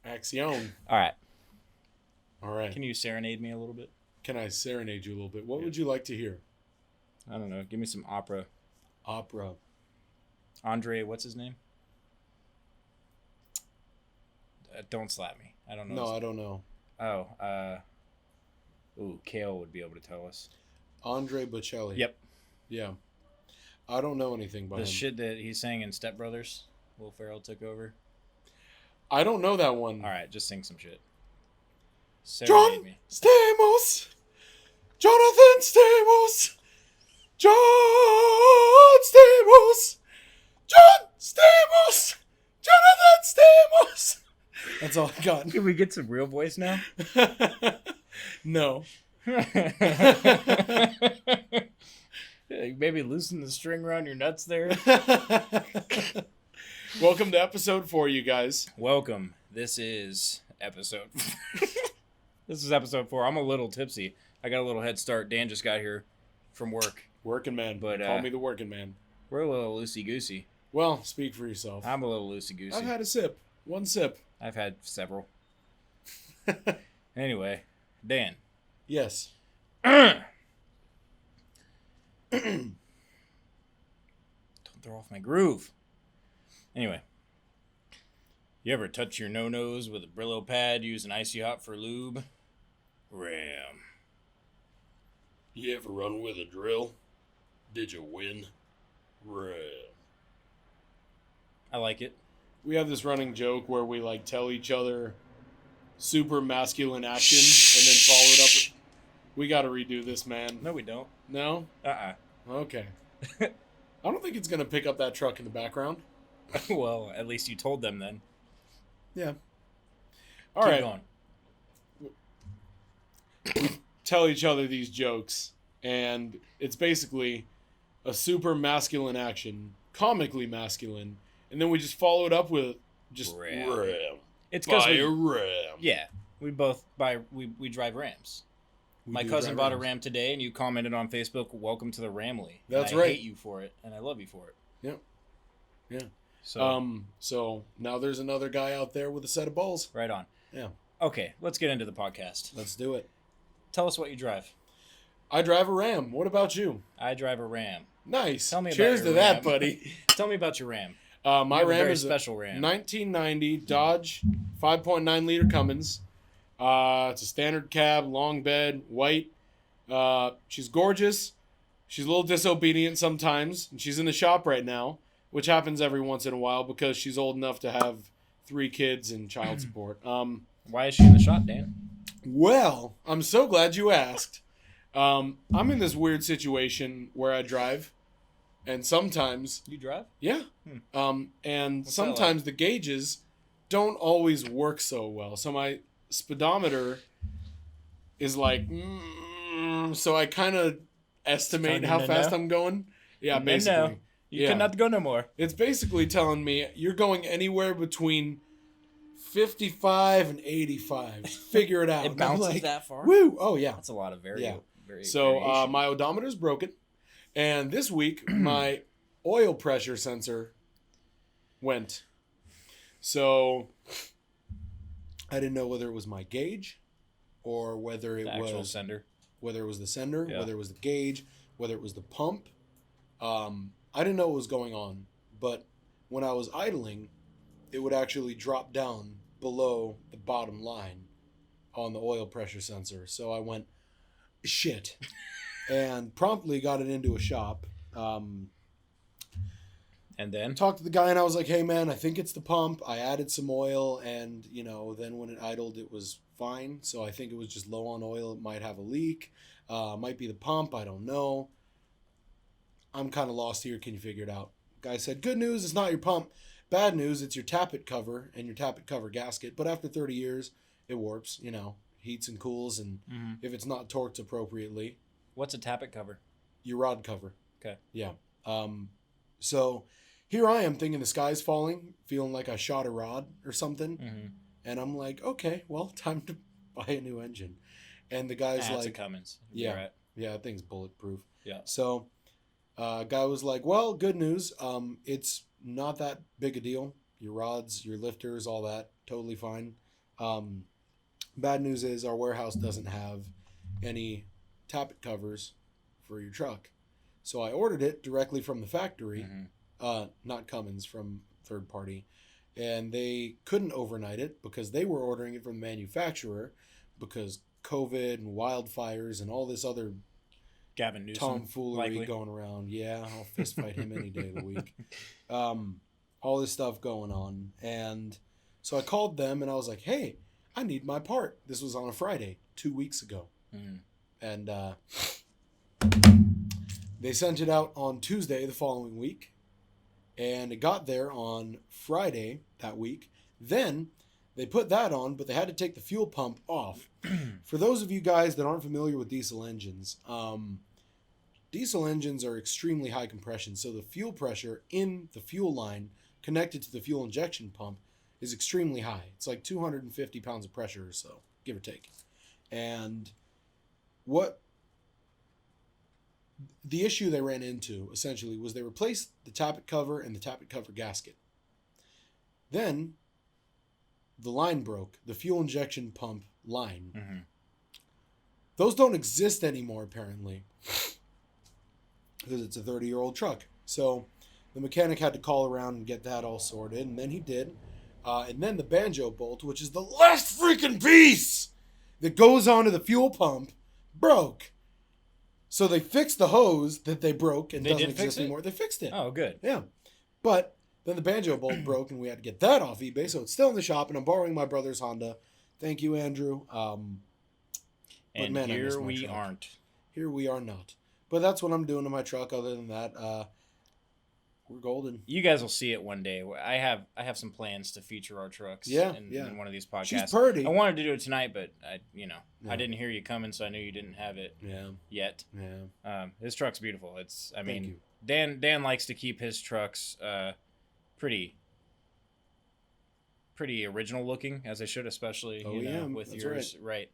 Action. All right. All right. Can you serenade me a little bit? Can I serenade you a little bit? What would you like to hear? I don't know. Give me some opera. Opera. Andre, what's his name? Don't slap me. I don't know. No, I don't know. Kale would be able to tell us. Andre Bocelli. Yep. Yeah. I don't know anything about The him. shit that he sang in Step Brothers, Will Ferrell took over. I don't know that one. All right, just sing some shit. John Serenade me. Stamos. Jonathan Stamos. John Stamos. John Stamos. Jonathan Stamos. That's all I got. Can we get some real voice now? No. Maybe loosen the string around your nuts there. Welcome to episode 4, you guys. Welcome. This is episode 4. I'm a little tipsy. I got a little head start. Dan just got here from work. Working man. But, Call me the working man. We're a little loosey-goosey. Well, speak for yourself. I'm a little loosey-goosey. I've had a sip. One sip. I've had several. Anyway, Dan. Yes. Don't throw off my groove. Anyway. You ever touch your no-nos with a Brillo pad using Icy Hot for lube? Ram. You ever run with a drill? Did you win? Ram. I like it. We have this running joke where we tell each other super masculine actions and then follow it up. We got to redo this, man. No, we don't. No? Okay. I don't think it's going to pick up that truck in the background. Well, at least you told them then. Yeah. Keep going. We tell each other these jokes, and it's basically a super masculine action, comically masculine, and then we just follow it up with just ram. It's because Buy a ram. Yeah, we both we drive Rams. My cousin bought a Ram today, and you commented on Facebook, "Welcome to the Ramley." That's and I right. hate you for it, and I love you for it. Yep. Yeah. So, So now there's another guy out there with a set of balls. right on. Yeah. Okay, let's get into the podcast. Let's do it. Tell us what you drive. I drive a Ram. What about you? I drive a Ram. Nice. Tell me Cheers about your to that, Ram. buddy. Tell me about your Ram. My You have a Ram very is special a Ram. 1990 Dodge 5.9 liter Cummins. It's a standard cab, long bed, white. She's gorgeous. She's a little disobedient sometimes. And she's in the shop right now, which happens every once in a while because she's old enough to have 3 kids and child support. Why is she in the shop, Dan? Well, I'm so glad you asked. I'm in this weird situation where I drive, and sometimes, You drive? yeah, and sometimes the gauges don't always work so well. So my speedometer is so I kind of estimate how fast I'm going. Yeah, basically. No. You cannot go no more. It's basically telling me you're going anywhere between 55 and 85. Figure it out. It And I'm bounces that far? Woo! Oh, yeah. That's a lot of very So variation. my odometer's broken. And this week, my oil pressure sensor went. So I didn't know whether it was my gauge or whether it the actual was sender. whether it was the sender, Yeah. whether it was the gauge, whether it was the pump. I didn't know what was going on, but when I was idling, it would actually drop down below the bottom line on the oil pressure sensor. So I went, shit, and promptly got it into a shop. And then? Talked to the guy, and I was like, hey, man, I think it's the pump. I added some oil, and, then when it idled, it was fine. So I think it was just low on oil. It might have a leak. Might be the pump. I don't know. I'm kind of lost here. Can you figure it out? Guy said, good news, it's not your pump. Bad news, it's your tappet cover and your tappet cover gasket. But after 30 years, it warps, heats and cools. And if it's not torqued appropriately, What's a tappet cover? your rod cover. Okay. Yeah. So here I am thinking the sky's falling, feeling like I shot a rod or something. Mm-hmm. And I'm like, okay, well, time to buy a new engine. And the guy's It's a like, Cummins. yeah, Right. yeah, that thing's bulletproof. Yeah. So guy was like, well, good news. It's not that big a deal. Your rods, your lifters, all that, totally fine. Bad news is our warehouse doesn't have any tappet covers for your truck. So I ordered it directly from the factory, not Cummins, from third party. And they couldn't overnight it because they were ordering it from the manufacturer because COVID and wildfires and all this other Gavin Newsom, tomfoolery likely. going around. Yeah, I'll fist fight him any day of the week. All this stuff going on. And so I called them and I was like, hey, I need my part. This was on a Friday, 2 weeks ago. And they sent it out on Tuesday the following week. And it got there on Friday that week. Then they put that on, but they had to take the fuel pump off. For those of you guys that aren't familiar with diesel engines, diesel engines are extremely high compression. So the fuel pressure in the fuel line connected to the fuel injection pump is extremely high. It's like 250 pounds of pressure or so, give or take. And what the issue they ran into, essentially, was they replaced the tappet cover and the tappet cover gasket. Then the line broke, the fuel injection pump line. Those don't exist anymore, apparently, because it's a 30-year-old truck. So the mechanic had to call around and get that all sorted, and then he did. And then the banjo bolt, which is the last freaking piece that goes onto the fuel pump, broke. So they fixed the hose that they broke and doesn't exist anymore. They fixed it. Oh, good. Yeah. But then the banjo bolt broke and we had to get that off eBay. So it's still in the shop and I'm borrowing my brother's Honda. Thank you, Andrew. And man, here we aren't. Here we are not. But that's what I'm doing to my truck. Other than that, we're golden. You guys will see it one day. I have some plans to feature our trucks in one of these podcasts. She's pretty. I wanted to do it tonight, but I didn't hear you coming, so I knew you didn't have it yet. Yeah. His truck's beautiful. Thank you. Dan likes to keep his trucks pretty original looking, as they should, especially with that's yours. Right.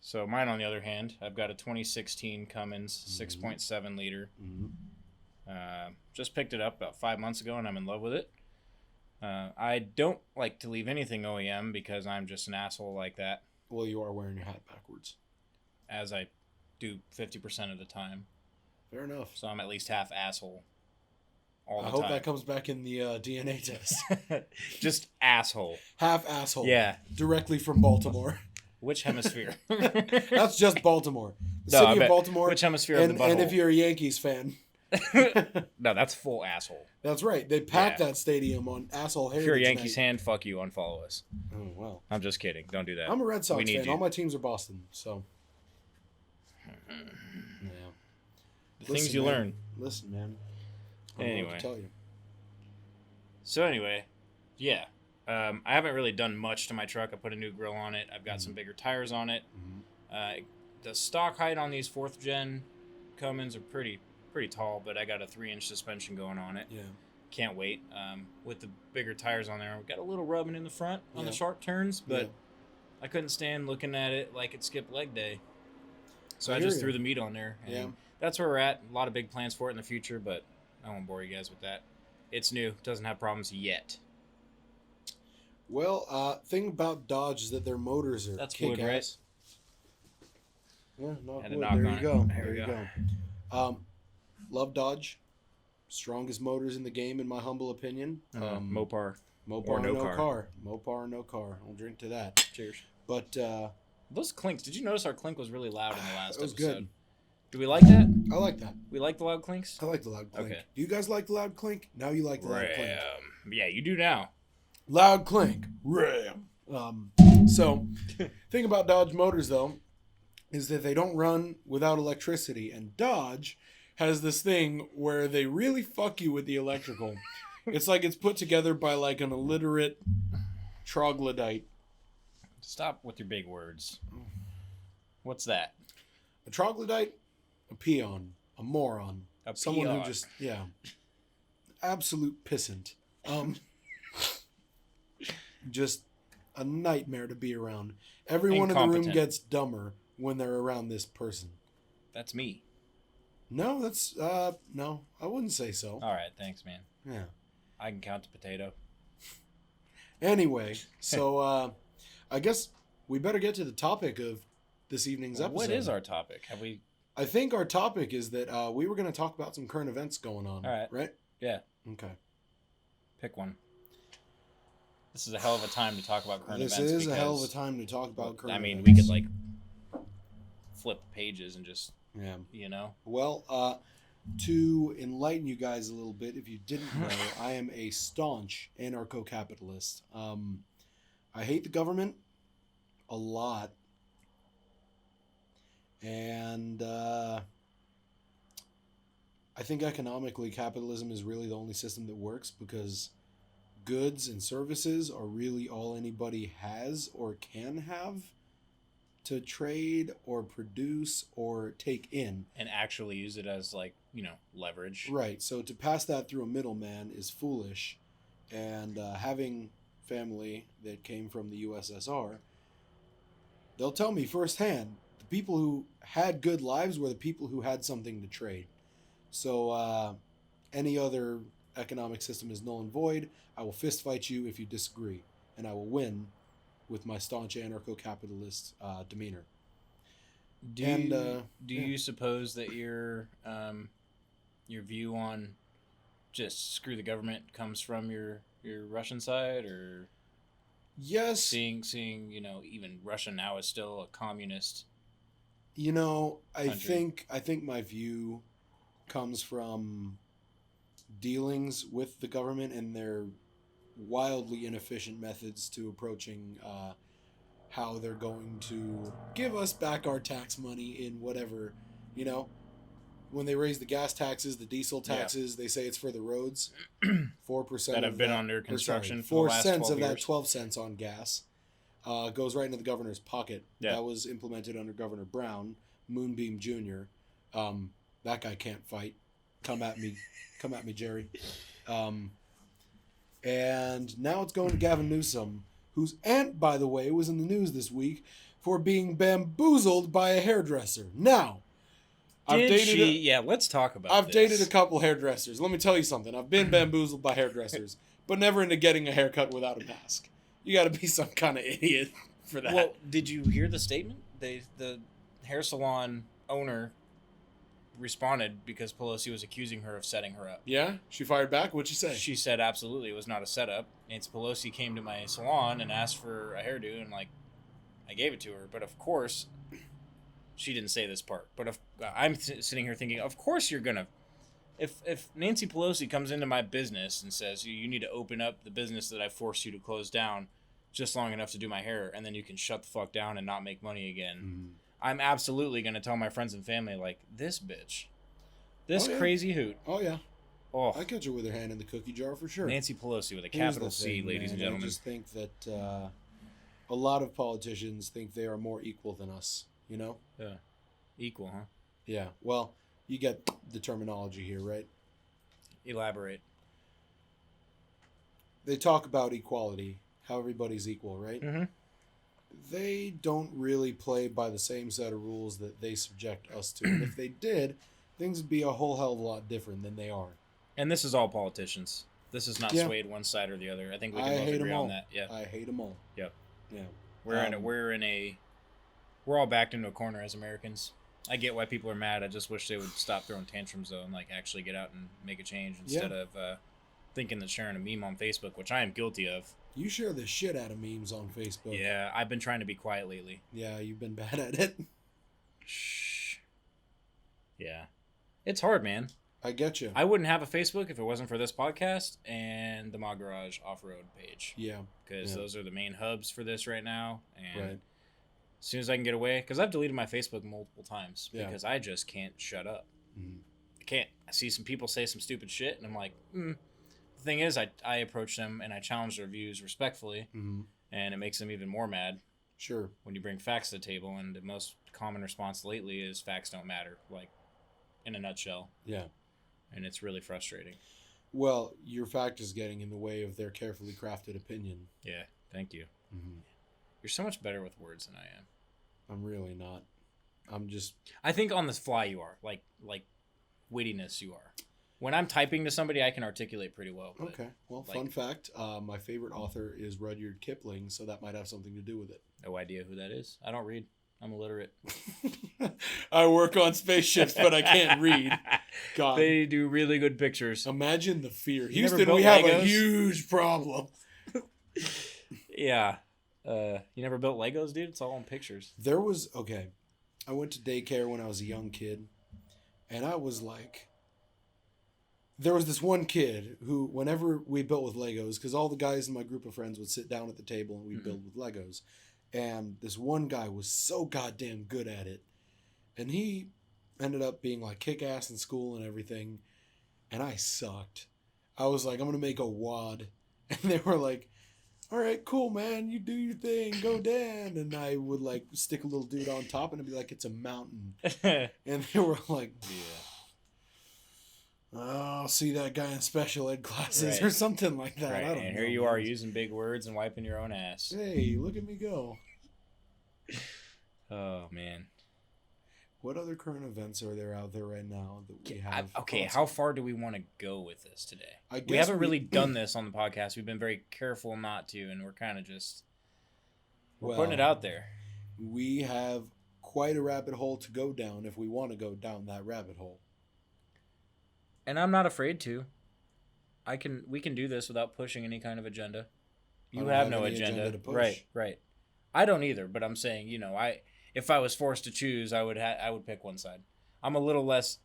So mine, on the other hand, I've got a 2016 Cummins 6.7 liter. Just picked it up about 5 months ago, and I'm in love with it. I don't like to leave anything OEM because I'm just an asshole like that. Well, you are wearing your hat backwards. As I do 50% of the time. Fair enough. So I'm at least half asshole all the time. I hope that comes back in the DNA test. Just asshole. Half asshole. Yeah. Directly from Baltimore. Which hemisphere? That's just Baltimore. The city of Baltimore. Which hemisphere of the butthole? And if you're a Yankees fan. No, that's full asshole. That's right. They packed that stadium on asshole Heritage If you're a Yankees night. fan, fuck you, unfollow us. Oh, well. I'm just kidding. Don't do that. I'm a Red Sox fan. You. All my teams are Boston, so. Yeah. The things you learn. Listen, man. I don't know what to tell you. So anyway, yeah. I haven't really done much to my truck. I put a new grill on it. I've got some bigger tires on it. The stock height on these 4th gen Cummins are pretty tall, but I got a 3-inch suspension going on it. Yeah. Can't wait. With the bigger tires on there, we got a little rubbing in the front on the sharp turns, but I couldn't stand looking at it like it skipped leg day. So I just threw the meat on there. And that's where we're at. A lot of big plans for it in the future, but I won't bore you guys with that. It's new. Doesn't have problems yet. Well, thing about Dodge is that their motors are kick-ass. Wood, right? Yeah, not Had wood. There you go. There you go. Love Dodge. Strongest motors in the game, in my humble opinion. Mopar. Mopar or no car. Mopar or no car. I'll drink to that. Cheers. But those clinks. Did you notice our clink was really loud in the last episode? Good. Do we like that? I like that. We like the loud clinks? I like the loud clink. Okay. Do you guys like the loud clink? Now you like the loud clink. Yeah, you do now. Loud clink. Ram. So, thing about Dodge motors, though, is that they don't run without electricity. And Dodge has this thing where they really fuck you with the electrical. It's like it's put together by like an illiterate troglodyte. Stop with your big words. What's that? A troglodyte? A peon. A moron. Someone who just, absolute pissant. Just a nightmare to be around. Everyone in the room gets dumber when they're around this person. That's me. No, that's no, I wouldn't say so. All right, thanks, man. Yeah. I can count the potato. Anyway, so I guess we better get to the topic of this evening's episode. What is our topic? Have we? I think our topic is that we were going to talk about some current events going on. All right. Right? Yeah. Okay. Pick one. This is a hell of a time to talk about current events. This is a hell of a time to talk about current events. We could, like, flip pages and just, Well, to enlighten you guys a little bit, if you didn't know, I am a staunch anarcho-capitalist. I hate the government a lot. And I think economically, capitalism is really the only system that works because goods and services are really all anybody has or can have to trade or produce or take in. And actually use it as, like, leverage. Right. So to pass that through a middleman is foolish. And having family that came from the USSR, they'll tell me firsthand, the people who had good lives were the people who had something to trade. So any other economic system is null and void. I will fist fight you if you disagree, and I will win with my staunch anarcho-capitalist demeanor. Do you suppose that your view on just screw the government comes from your Russian side, or yes, seeing even Russia now is still a communist? I think my view comes from dealings with the government and their wildly inefficient methods to approaching how they're going to give us back our tax money in whatever, when they raise the gas taxes, the diesel taxes, they say it's for the roads. 4% that have been under construction for 4 the last cents 12 of years. that 12 cents on gas goes right into the governor's pocket. Yeah. That was implemented under Governor Brown, Moonbeam Jr. That guy can't fight. Come at me, Jerry. And now it's going to Gavin Newsom, whose aunt, by the way, was in the news this week for being bamboozled by a hairdresser. Now, let's talk about I've this. dated a couple hairdressers. Let me tell you something. I've been bamboozled by hairdressers, but never into getting a haircut without a mask. You got to be some kind of idiot for that. Well, did you hear the statement? The hair salon owner responded because Pelosi was accusing her of setting her up. Yeah? She fired back? What'd she say? She said absolutely it was not a setup. Nancy Pelosi came to my salon and asked for a hairdo, and I gave it to her. But of course, she didn't say this part. But I'm sitting here thinking, of course you're gonna. If Nancy Pelosi comes into my business and says you need to open up the business that I forced you to close down just long enough to do my hair, and then you can shut the fuck down and not make money again. Mm. I'm absolutely going to tell my friends and family, this bitch. This crazy hoot. Oh, yeah. Oh, I catch her with her hand in the cookie jar for sure. Nancy Pelosi with a capital C, ladies and gentlemen. I just think that a lot of politicians think they are more equal than us, Yeah. Equal, huh? Yeah. Well, you get the terminology here, right? Elaborate. They talk about equality, how everybody's equal, right? Mm-hmm. They don't really play by the same set of rules that they subject us to. And if they did, things would be a whole hell of a lot different than they are. And this is all politicians. This is not swayed one side or the other. I think we can both agree on that. Yeah. I hate them all. Yep. Yeah. We're all backed into a corner as Americans. I get why people are mad. I just wish they would stop throwing tantrums though and actually get out and make a change instead of thinking that sharing a meme on Facebook, which I am guilty of. You share the shit out of memes on Facebook. Yeah, I've been trying to be quiet lately. Yeah, you've been bad at it. Shh. Yeah. It's hard, man. I get you. I wouldn't have a Facebook if it wasn't for this podcast and the Mod Garage off-road page. Yeah. Because those are the main hubs for this right now. And right. As soon as I can get away, because I've deleted my Facebook multiple times because I just can't shut up. Mm-hmm. I can't. I see some people say some stupid shit, and I'm like, The thing is, I approach them and I challenge their views respectfully, and it makes them even more mad. Sure. When you bring facts to the table, and the most common response lately is facts don't matter, in a nutshell. Yeah. And it's really frustrating. Well, your fact is getting in the way of their carefully crafted opinion. Yeah, thank you. Mm-hmm. You're so much better with words than I am. I'm really not. I'm just... I think on the fly you are. Like wittiness you are. When I'm typing to somebody, I can articulate pretty well. But, Okay. Well, fun fact: my favorite author is Rudyard Kipling, so that might have something to do with it. No idea who that is. I don't read. I'm illiterate. I work on spaceships, but I can't read. God, they do really good pictures. Imagine the fear. You Houston, we have Legos? a huge problem. Yeah. You never built Legos, dude? It's all on pictures. I went to daycare when I was a young kid, and I was like, there was this one kid who, whenever we built with Legos, because all the guys in my group of friends would sit down at the table and we'd build with Legos, and this one guy was so goddamn good at it, and he ended up being like kick-ass in school and everything, and I sucked. I was like, I'm gonna make a wad, and they were like, all right, cool, man, you do your thing, go Dan. And I would like stick a little dude on top and it'd be like it's a mountain. And they were like, oh, I'll see that guy in special ed classes or something like that. Right. I don't know. And here you are using big words and wiping your own ass. Hey, look at me go. Oh, man. What other current events are there out there right now that we have? How far do we want to go with this today? We haven't really done this on the podcast. We've been very careful not to, and we're kind of just putting it out there. We have quite a rabbit hole to go down if we want to go down that rabbit hole. And I'm not afraid to. We can do this without pushing any kind of agenda. You have no agenda to push. Right. I don't either, but I'm saying, if I was forced to choose, I would pick one side. I'm a little less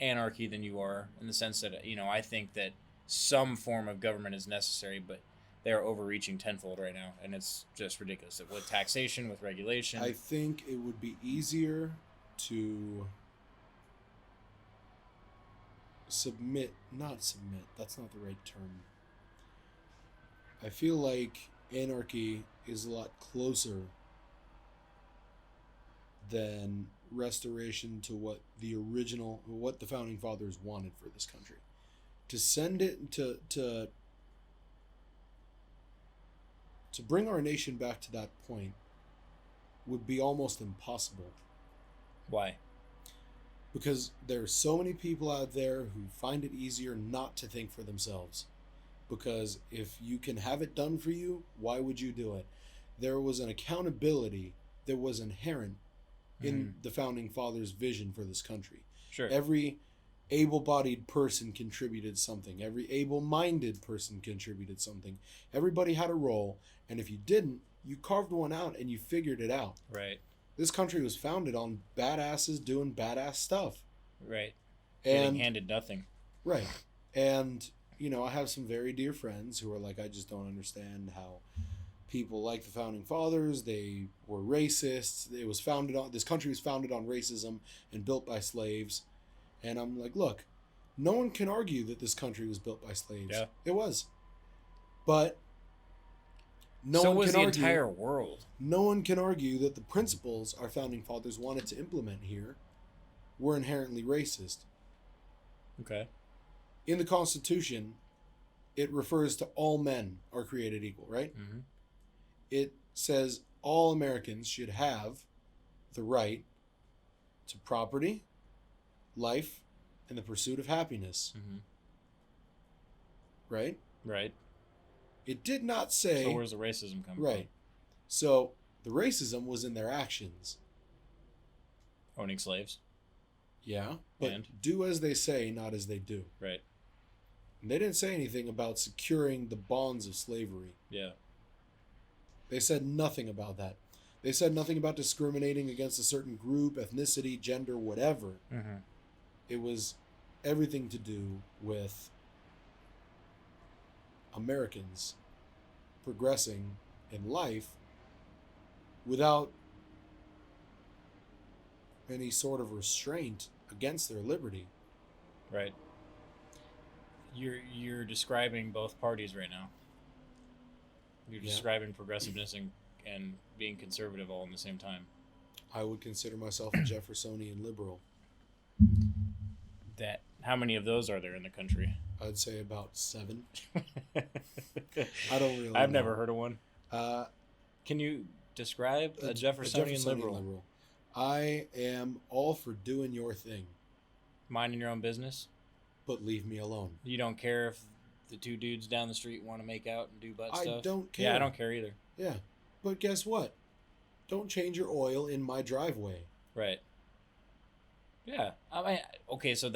anarchy than you are in the sense that, I think that some form of government is necessary, but they are overreaching tenfold right now, and it's just ridiculous. With taxation, with regulation. I think it would be easier to not submit, that's not the right term. I feel like anarchy is a lot closer than restoration to what the founding fathers wanted for this country. To send it to bring our nation back to that point would be almost impossible. Why? Because there are so many people out there who find it easier not to think for themselves. Because if you can have it done for you, why would you do it? There was an accountability that was inherent in the founding fathers' vision for this country. Sure. Every able-bodied person contributed something. Every able-minded person contributed something. Everybody had a role, and if you didn't, you carved one out and you figured it out. Right. This country was founded on badasses doing badass stuff. Right. And getting handed nothing. Right. And, I have some very dear friends who are like, I just don't understand how people like the founding fathers, they were racists. This country was founded on racism and built by slaves. And I'm like, look, no one can argue that this country was built by slaves. Yeah. It was. But so was the entire world. No one can argue that the principles our founding fathers wanted to implement here were inherently racist. Okay. In the Constitution, it refers to all men are created equal, right? Mm-hmm. It says all Americans should have the right to property, life, and the pursuit of happiness. Mm-hmm. Right? Right. It did not say... So where's the racism coming from? Right. So the racism was in their actions. Owning slaves. Yeah, but do as they say, not as they do. Right. And they didn't say anything about securing the bonds of slavery. Yeah. They said nothing about that. They said nothing about discriminating against a certain group, ethnicity, gender, whatever. Mm-hmm. It was everything to do with Americans progressing in life without any sort of restraint against their liberty. Right. You're describing both parties right now. You're describing progressiveness and being conservative all in the same time. I would consider myself a Jeffersonian liberal. How many of those are there in the country? I'd say about 7. I don't really I've know. never heard of one. Can you describe a Jeffersonian liberal? I am all for doing your thing. Minding your own business? but leave me alone. You don't care if the two dudes down the street want to make out and do butt stuff? I don't care. Yeah, I don't care either. Yeah. But guess what? Don't change your oil in my driveway. Right. Yeah. I mean, okay, so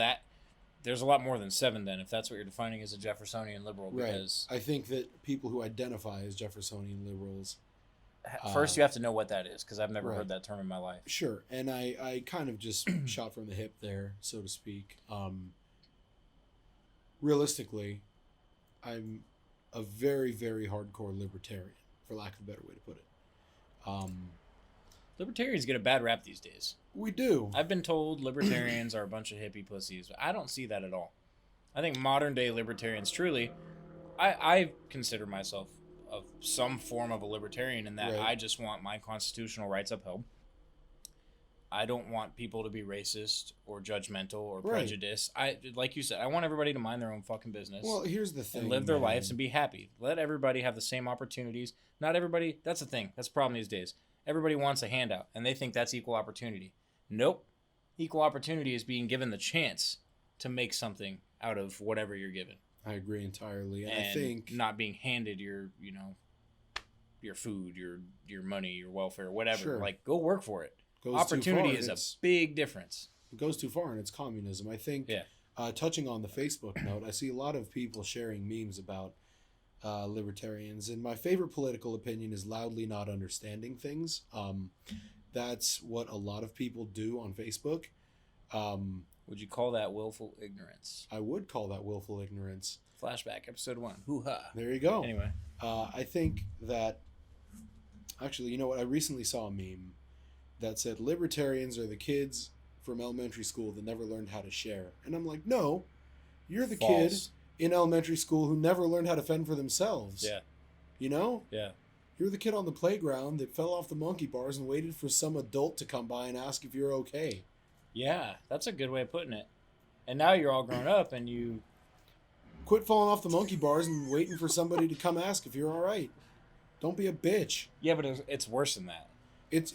there's a lot more than 7 then, if that's what you're defining as a Jeffersonian liberal. Because right. I think that people who identify as Jeffersonian liberals... First, you have to know what that is, because I've never right. heard that term in my life. Sure. And I kind of just shot from the hip there, so to speak. Realistically, I'm a very, very hardcore libertarian, for lack of a better way to put it. Libertarians get a bad rap these days. We do. I've been told libertarians are a bunch of hippie pussies, but I don't see that at all. I think modern day libertarians truly, I consider myself of some form of a libertarian in that right. I just want my constitutional rights upheld. I don't want people to be racist or judgmental or right. prejudiced. Like you said, I want everybody to mind their own fucking business. Well, here's the thing. And live their lives and be happy. Let everybody have the same opportunities. Not everybody, that's the thing. That's the problem these days. Everybody wants a handout, and they think that's equal opportunity. Nope. Equal opportunity is being given the chance to make something out of whatever you're given. I agree entirely. And I think not being handed your food, your money, your welfare, whatever. Sure. Like, go work for it. Opportunity is a big difference. It goes too far, and it's communism. I think, touching on the Facebook note, I see a lot of people sharing memes about libertarians, and my favorite political opinion is loudly not understanding things. That's what a lot of people do on Facebook. Would you call that willful ignorance? I would call that willful ignorance. Flashback, episode 1. Hoo-ha. There you go. Anyway. I think that... Actually, you know what? I recently saw a meme that said, libertarians are the kids from elementary school that never learned how to share. And I'm like, no. You're the kid in elementary school who never learned how to fend for themselves. Yeah. You know? Yeah. You're the kid on the playground that fell off the monkey bars and waited for some adult to come by and ask if you're okay. Yeah, that's a good way of putting it. And now you're all grown up and you... Quit falling off the monkey bars and waiting for somebody to come ask if you're all right. Don't be a bitch. Yeah, but it's worse than that.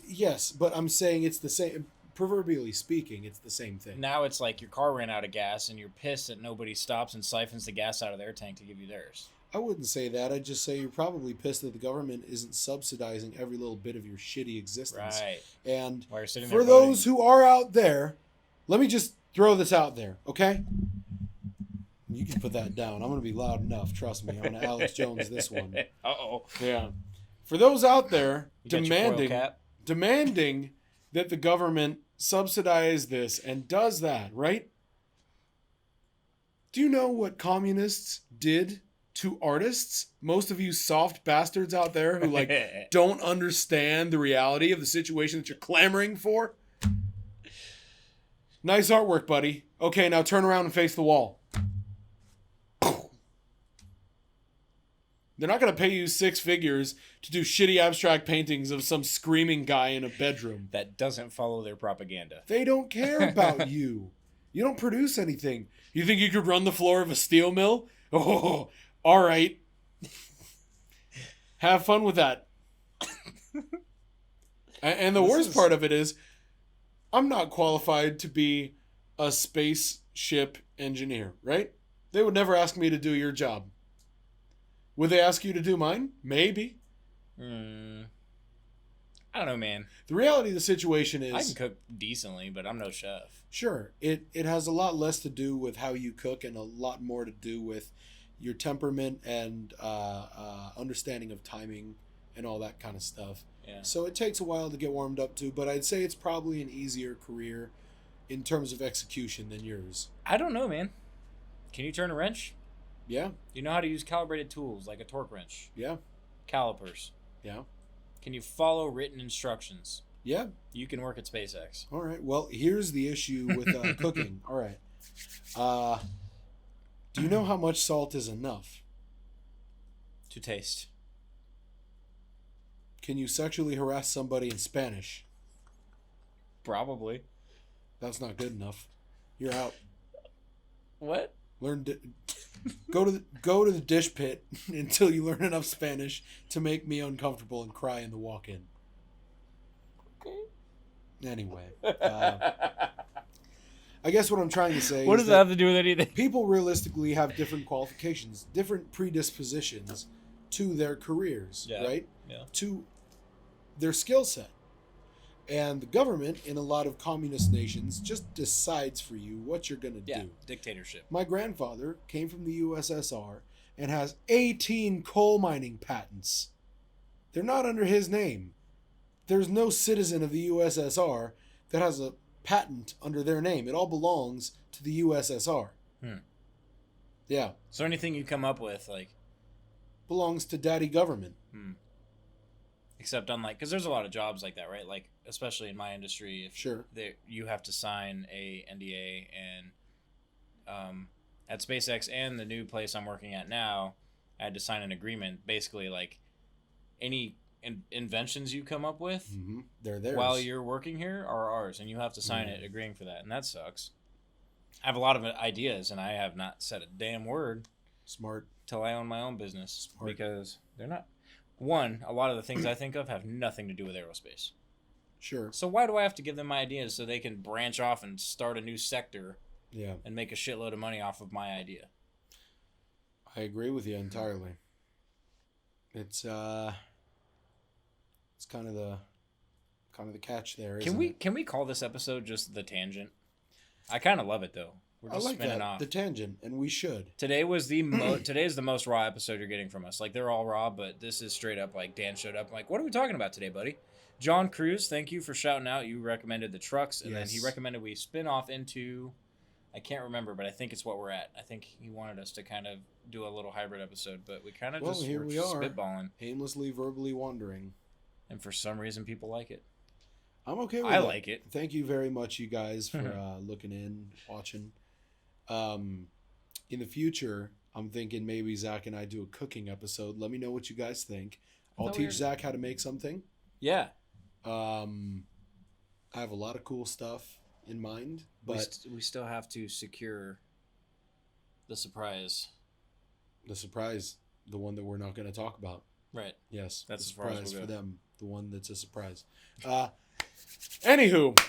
Yes, but I'm saying it's the same... Proverbially speaking, it's the same thing. Now it's like your car ran out of gas and you're pissed that nobody stops and siphons the gas out of their tank to give you theirs. I wouldn't say that. I'd just say you're probably pissed that the government isn't subsidizing every little bit of your shitty existence. Right. And while you're sitting for there those who are out there, let me just throw this out there, okay? You can put that down. I'm going to be loud enough. Trust me. I'm going to Alex Jones this one. Uh-oh. Yeah. For those out there demanding that the government subsidize this and does that, right? Do you know what communists did to artists? Most of you soft bastards out there who don't understand the reality of the situation that you're clamoring for. Nice artwork, buddy. Okay, now turn around and face the wall. They're not going to pay you 6 figures to do shitty abstract paintings of some screaming guy in a bedroom. That doesn't follow their propaganda. They don't care about you. You don't produce anything. You think you could run the floor of a steel mill? Oh, all right. Have fun with that. And the worst part of it is, I'm not qualified to be a spaceship engineer, right? They would never ask me to do your job. Would they ask you to do mine? Maybe. I don't know, man. The reality of the situation is... I can cook decently, but I'm no chef. Sure. It has a lot less to do with how you cook and a lot more to do with your temperament and understanding of timing and all that kind of stuff. Yeah. So it takes a while to get warmed up to, but I'd say it's probably an easier career in terms of execution than yours. I don't know, man. Can you turn a wrench? Yeah. You know how to use calibrated tools like a torque wrench? Yeah. Calipers? Yeah. Can you follow written instructions? Yeah. You can work at SpaceX. All right. Well, here's the issue with cooking. All right. Do you know how much salt is enough? To taste. Can you sexually harass somebody in Spanish? Probably. That's not good enough. You're out. What? Go to the dish pit until you learn enough Spanish to make me uncomfortable and cry in the walk-in. Okay. Anyway, I guess what I'm trying to say What is does that have to do with anything? people realistically have different qualifications, different predispositions to their careers, right? Yeah. To their skill set. And the government in a lot of communist nations just decides for you what you're going to do. Dictatorship. My grandfather came from the USSR and has 18 coal mining patents. They're not under his name. There's no citizen of the USSR that has a patent under their name. It all belongs to the USSR. Yeah. So anything you come up with, like, belongs to daddy government. Except unlike, because there's a lot of jobs like that, right? Like, especially in my industry, if Sure. you have to sign a NDA, and at SpaceX and the new place I'm working at now, I had to sign an agreement. Basically, like, any inventions you come up with, they're theirs while you're working here are ours, and you have to sign it agreeing for that, and that sucks. I have a lot of ideas, and I have not said a damn word. Smart. Till I own my own business. Smart. Because they're not. One, a lot of the things I think of have nothing to do with aerospace. Sure. So why do I have to give them my ideas so they can branch off and start a new sector? Yeah. And make a shitload of money off of my idea? I agree with you entirely. It's kind of the catch there. Can we call this episode just the tangent? I kind of love it though. We're just spinning off the tangent, and we should. Today was today's the most raw episode you're getting from us. Like, they're all raw, but this is straight up like Dan showed up. I'm like, what are we talking about today, buddy? John Cruz, thank you for shouting out. You recommended the trucks, and then he recommended we spin off into, I can't remember, but I think it's what we're at. I think he wanted us to kind of do a little hybrid episode, but we kind of we are spitballing, aimlessly, verbally wandering, and for some reason people like it. I'm okay with it. I like it. Thank you very much, you guys, for looking in, watching. In the future, I'm thinking maybe Zach and I do a cooking episode. Let me know what you guys think. I'll teach Zach how to make something. Yeah. I have a lot of cool stuff in mind, but we still have to secure the surprise. The surprise, the one that we're not going to talk about. Right. Yes. That's the as far surprise as we'll for go. them. The one that's a surprise. Anywho,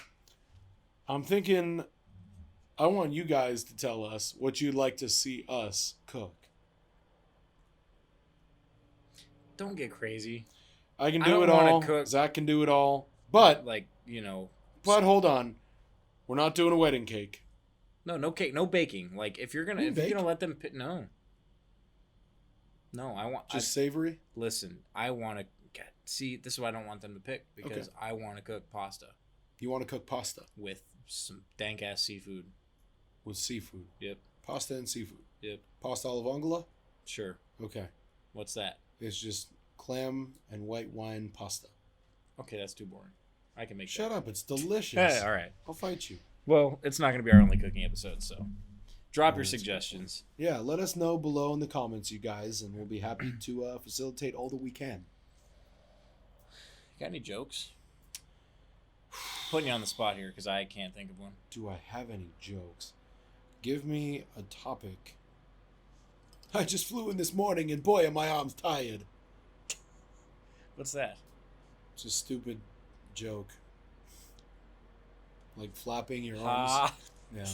I'm thinking I want you guys to tell us what you'd like to see us cook. Don't get crazy. I can do it all. Cook, Zach can do it all. But, like, you know. But hold on. We're not doing a wedding cake. No cake, no baking. Like, if you're gonna let them pick, no, I want just savory. Listen, I want to see. This is why I don't want them to pick, because I want to cook pasta. You want to cook pasta with some dank ass seafood. With seafood. Yep. Pasta and seafood. Yep. Pasta alla vongole? Sure. Okay. What's that? It's just clam and white wine pasta. Okay, that's too boring. I can make Shut that. up, it's delicious. Hey, all right. I'll fight you. Well, it's not going to be our only cooking episode, so drop your suggestions. Yeah, let us know below in the comments, you guys, and we'll be happy to facilitate all that we can. Got any jokes? Putting you on the spot here because I can't think of one. Do I have any jokes? Give me a topic. I just flew in this morning and boy, are my arms tired. What's that? It's a stupid joke. Like flapping your arms. Yeah.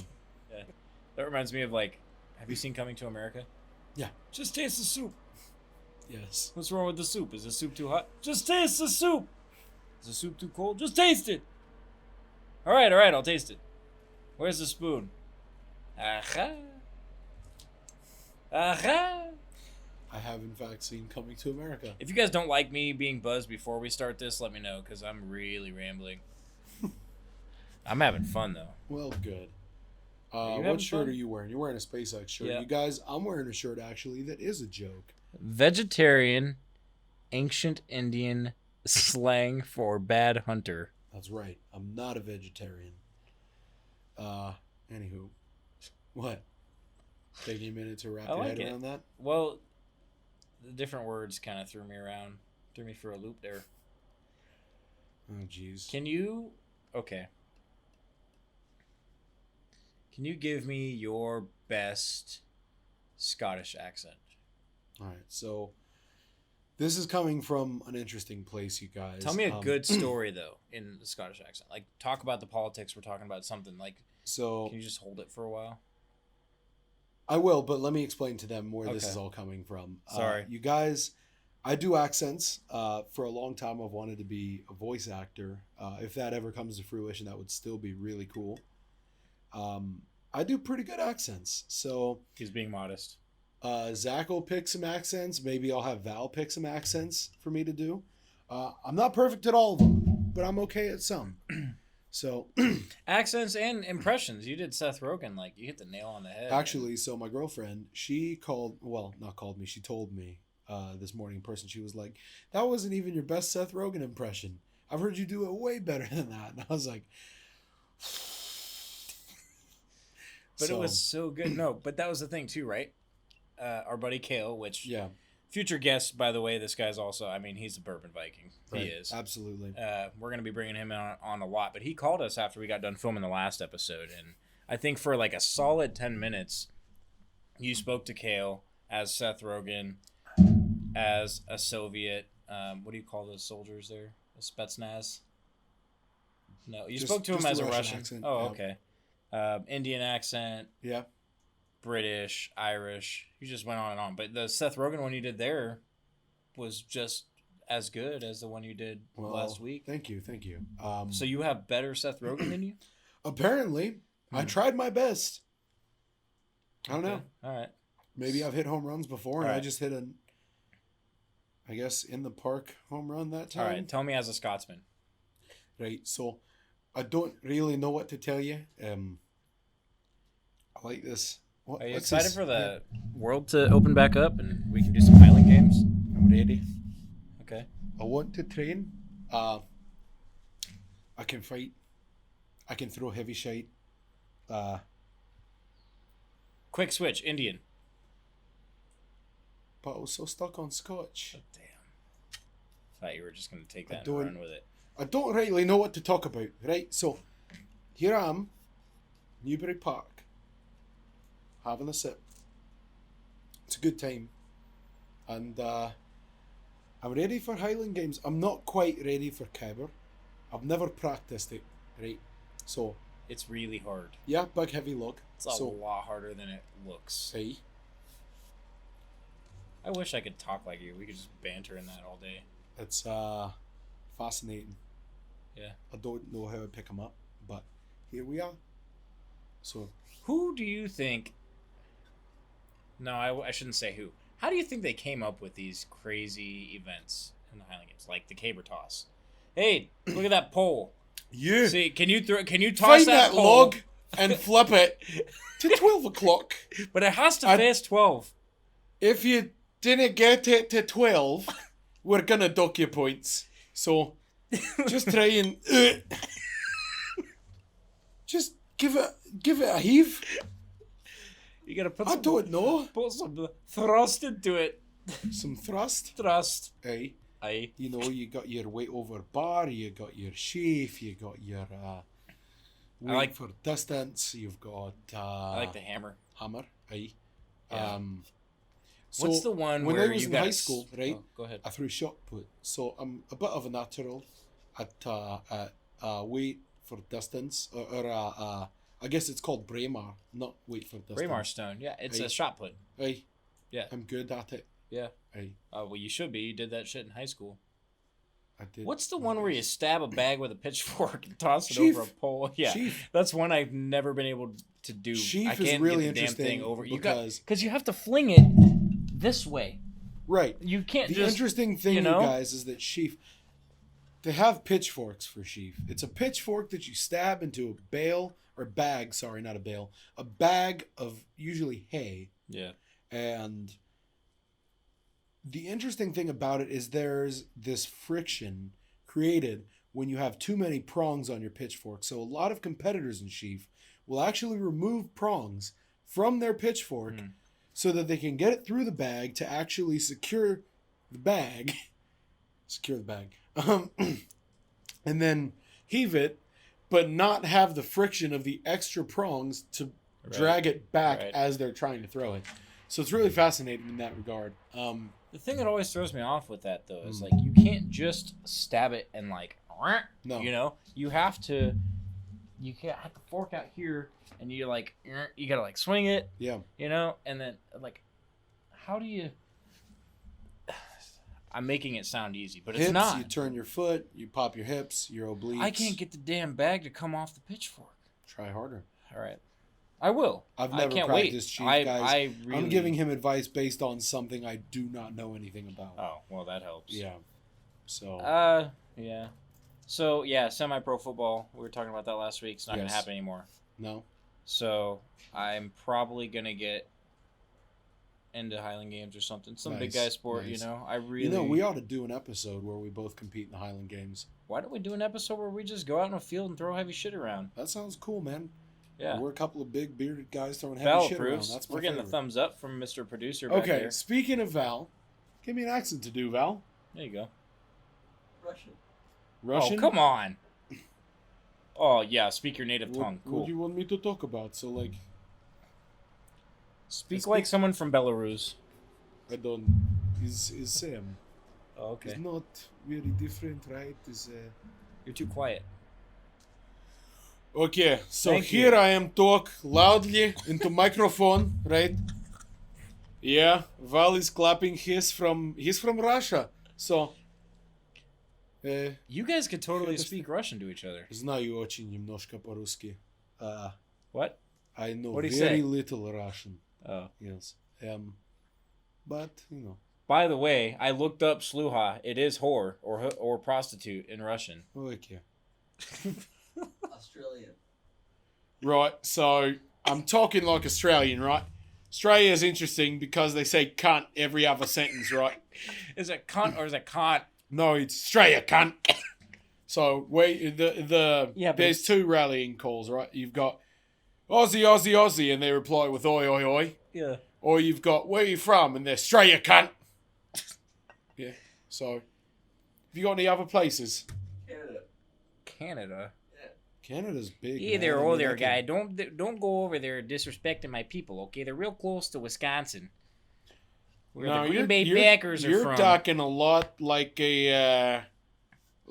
That reminds me of, like, have you seen Coming to America? Yeah. Just taste the soup. Yes. What's wrong with the soup? Is the soup too hot? Just taste the soup. Is the soup too cold? Just taste it. All right, I'll taste it. Where's the spoon? Aha. Aha. I have, in fact, seen Coming to America. If you guys don't like me being buzzed before we start this, let me know, because I'm really rambling. I'm having fun, though. Well, good. What shirt are you wearing? You're wearing a SpaceX shirt. Yeah. You guys, I'm wearing a shirt, actually, that is a joke. Vegetarian, ancient Indian slang for bad hunter. That's right. I'm not a vegetarian. Anywho. What? Taking a minute to wrap your head around that? Well, the different words kind of threw me for a loop there. Oh, jeez. Can you give me your best Scottish accent? All right, so this is coming from an interesting place, you guys. Tell me a good story, though, in the Scottish accent. Like, talk about the politics. We're talking about something. Like, So can you just hold it for a while? I will, but let me explain to them where this is all coming from. Sorry. You guys, I do accents. For a long time, I've wanted to be a voice actor. If that ever comes to fruition, that would still be really cool. I do pretty good accents. So He's being modest. Zac will pick some accents. Maybe I'll have Val pick some accents for me to do. I'm not perfect at all of them, but I'm okay at some. So accents and impressions. You did Seth Rogen. Like, you hit the nail on the head. Actually, so my girlfriend, she not called me. She told me this morning in person. She was like, "That wasn't even your best Seth Rogen impression. I've heard you do it way better than that." And I was like, but it was so good. No, but that was the thing too, right? Our buddy Kale, which future guest, by the way, this guy's also, I mean, he's a Burban Viking. Right. He is. Absolutely. We're going to be bringing him on a lot. But he called us after we got done filming the last episode. And I think for like a solid 10 minutes, you spoke to Kale as Seth Rogen, as a Soviet. What do you call those soldiers there? A Spetsnaz? No, you spoke to him as a Russian. Accent. Oh, okay. Indian accent. Yeah. British, Irish. You just went on and on. But the Seth Rogen one you did there was just as good as the one you did last week. Thank you. So you have better Seth Rogen than you? Apparently. I tried my best. I don't know. All right. Maybe I've hit home runs before, and I just hit I guess, in the park home run that time. All right. Tell me as a Scotsman. Right. So I don't really know what to tell you. I like this. Are you excited for the world to open back up and we can do some Highland games? I'm ready. Okay. I want to train. I can fight. I can throw heavy shite. Quick switch, Indian. But I was so stuck on Scotch. Oh, damn. Thought you were just going to take that and run with it. I don't really know what to talk about. Right, so here I am, Newbury Park. Having a sip. It's a good time. And I'm ready for Highland Games. I'm not quite ready for Caber. I've never practiced it, right? So it's really hard. Yeah, big heavy log. It's a lot harder than it looks. Hey. I wish I could talk like you. We could just banter in that all day. It's fascinating. Yeah. I don't know how to pick them up, but here we are. So who do you think... No, I shouldn't say who. How do you think they came up with these crazy events in the Highland Games, like the caber toss? Hey, look at that pole. You see? Can you toss find that pole? log and flip it to 12 o'clock? But it has to face 12. If you didn't get it to 12, we're gonna dock your points. So just try and just give it a heave. You gotta put. I don't know. Put some thrust into it. Some thrust. Thrust. Aye. Aye. You know, you got your weight over bar. You got your sheaf. You got your weight for distance. You've got. I like the hammer. Hammer. Aye. Yeah. So what's the one when where I was you in got high school, right? Oh, go ahead. I threw shot put, so I'm a bit of a natural at weight for distance, or I guess it's called Braemar, not weight for distance. Braemar stone, yeah, it's a shot put. Aye, yeah, I'm good at it. Yeah, aye. Well, you should be. You did that shit in high school. I did. What's the one where you stab a bag with a pitchfork and toss it over a pole? Yeah, Sheaf. That's one I've never been able to do. Sheaf I can't is really get the interesting damn thing over because you have to fling it this way. Right. You can't the just... interesting thing, you guys, is that sheaf... They have pitchforks for sheaf. It's a pitchfork that you stab into a bale... Or bag, sorry, not a bale. A bag of usually hay. Yeah. And the interesting thing about it is there's this friction created when you have too many prongs on your pitchfork. So a lot of competitors in sheaf will actually remove prongs from their pitchfork... so that they can get it through the bag to actually secure the bag. And then heave it, but not have the friction of the extra prongs to drag it back as they're trying to throw it. So it's really fascinating in that regard. The thing that always throws me off with that, though, is like you can't just stab it and like, no. You know, you have to you can't have the fork out here, and you like you gotta like swing it. Yeah. You know, and then like, how do you? I'm making it sound easy, but hips, it's not. You turn your foot, you pop your hips, your obliques. I can't get the damn bag to come off the pitchfork. Try harder. All right. I will. I've never I can't practiced, wait. Chief, guys. I'm giving him advice based on something I do not know anything about. Oh, well, that helps. Yeah. So. Yeah. So, yeah, semi-pro football. We were talking about that last week. It's not going to Yes. happen anymore. No. So, I'm probably going to get into Highland Games or something. Some big guy sport, nice. you know. I really... You know, we ought to do an episode where we both compete in the Highland Games. Why don't we do an episode where we just go out in a field and throw heavy shit around? That sounds cool, man. Yeah. We're a couple of big bearded guys throwing heavy Val shit approves. around. That's my We're getting favorite. the thumbs up from Mr. Producer back Okay, there. speaking of Val, give me an accent to do, Val. There you go. Russian? Oh, come on. Oh, yeah, speak your native tongue. What Cool. do you want me to talk about? So, like, Speak like someone from Belarus. I don't... Is same. Oh, okay. It's not very different, right? You're too quiet. Okay, so Thank here you. I am talk loudly into microphone, right? Yeah, Val is clapping. He's from Russia, so. You guys could totally speak Russian to each other. Знаю очень немножко по-русски. What? I know What'd he very say? little Russian. Oh. Yes. But you know. By the way, I looked up sluha. It is whore or prostitute in Russian. Okay. Australian. Right. So I'm talking like Australian, right? Australia is interesting because they say cunt every other sentence, right? Is it cunt or is it cunt? No, it's Australia, cunt. So Yeah, but there's it's- two rallying calls, right? You've got Aussie, Aussie, Aussie, and they reply with oi, oi, oi. Yeah. Or you've got where you from, and they're Australia, cunt. Yeah. So, have you got any other places? Canada. Canada's big. Hey man. there, I oh mean, there, I can- guy. Don't go over there disrespecting my people, okay? They're real close to Wisconsin. Where No, the Green Bay you're- Packers are You're from. talking a lot like a,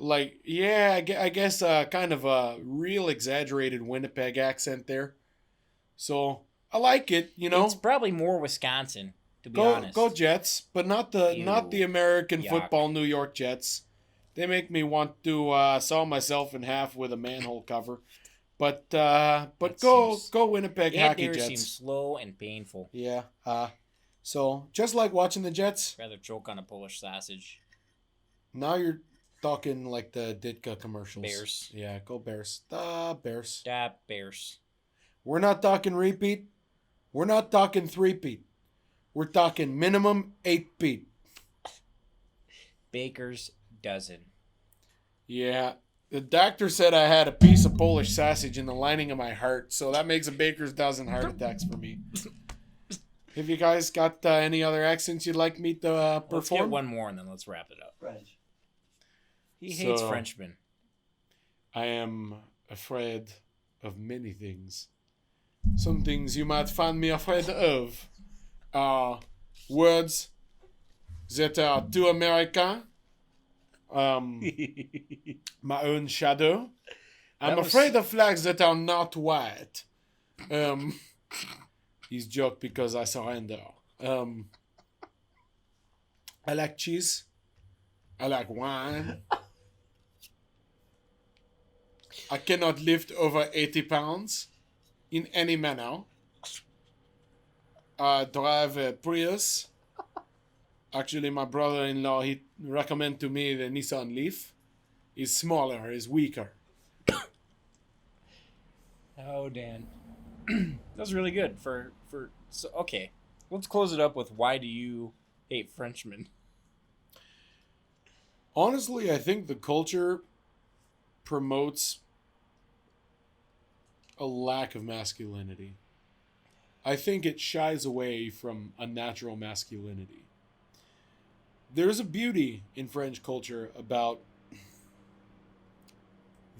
I guess kind of a real exaggerated Winnipeg accent there. So I like it, you know. It's probably more Wisconsin, to be Go honest. go Jets, but not the Ew. American Yuck. football New York Jets. They make me want to saw myself in half with a manhole cover. But That go seems- Winnipeg That Hockey there Jets. seems slow and painful. Yeah. So just like watching the Jets, Rather choke on a Polish sausage. now you're talking like the Ditka commercials. Bears. Yeah, go Bears. The Bears. Da Bears. We're not talking repeat. We're not talking three-peat. We're talking minimum 8-peat. Baker's dozen. Yeah. The doctor said I had a piece of Polish sausage in the lining of my heart, so that makes a baker's dozen heart attacks for me. Have you guys got any other accents you'd like me to Let's perform? get one more and then let's wrap it up. French. He hates So- Frenchmen. I am afraid of many things. Some things you might find me afraid of are words that are too American. My own shadow. I'm That was- afraid of flags that are not white. He's joked because I surrender. I like cheese. I like wine. I cannot lift over 80 pounds in any manner. I drive a Prius. Actually, my brother-in-law, he recommended to me the Nissan Leaf. It's smaller, it's weaker. Oh, Dan. That was really good so okay. Let's close it up with why do you hate Frenchmen? Honestly, I think the culture promotes a lack of masculinity. I think it shies away from a natural masculinity. There's a beauty in French culture about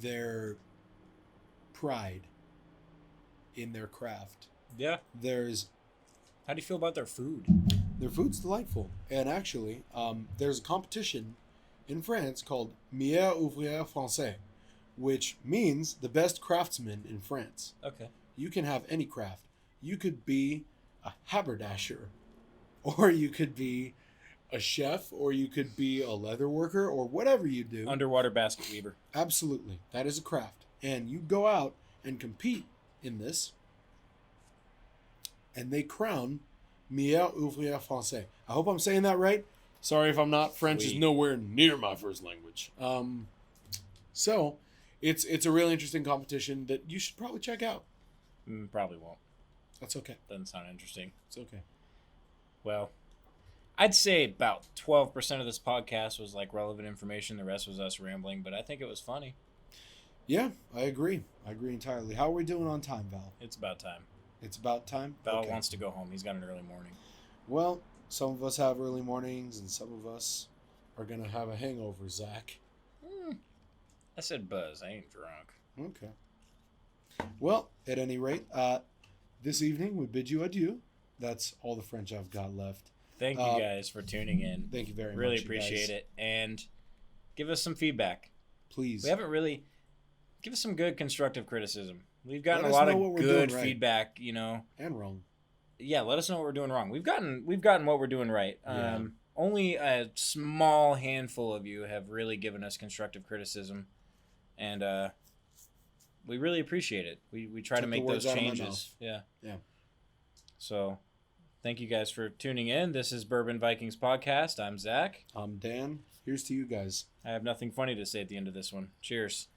their pride in their craft. Yeah. There's How do you feel about their food? Their food's delightful. And actually, there's a competition in France called Meilleur Ouvrier Français, which means the best craftsman in France. Okay. You can have any craft. You could be a haberdasher, or you could be a chef, or you could be a leather worker, or whatever you do. Underwater basket weaver. Absolutely. That is a craft. And you go out and compete in this, and they crown meilleur ouvrier français. I hope I'm saying that right. Sorry if I'm not. French is nowhere near my first language. So it's a really interesting competition that you should probably check out. Probably won't. That's okay. Doesn't sound interesting. It's okay. Well, I'd say about 12% of this podcast was like relevant information. The rest was us rambling, but I think it was funny. Yeah, I agree. I agree entirely. How are we doing on time, Val? It's about time. It's about time? Val wants to go home. He's got an early morning. Well, some of us have early mornings, and some of us are going to have a hangover, Zach. I said buzz. I ain't drunk. Okay. Well, at any rate, this evening we bid you adieu. That's all the French I've got left. Thank you guys for tuning in. Thank you very much. Really appreciate it. And give us some feedback. Please. We haven't really... Give us some good constructive criticism. We've gotten a lot of good feedback, you know. And wrong. Yeah, let us know what we're doing wrong. We've gotten what we're doing right. Only a small handful of you have really given us constructive criticism. And we really appreciate it. We try to make those changes. Yeah. Yeah. So, thank you guys for tuning in. This is Burban Vikings Podcast. I'm Zach. I'm Dan. Here's to you guys. I have nothing funny to say at the end of this one. Cheers.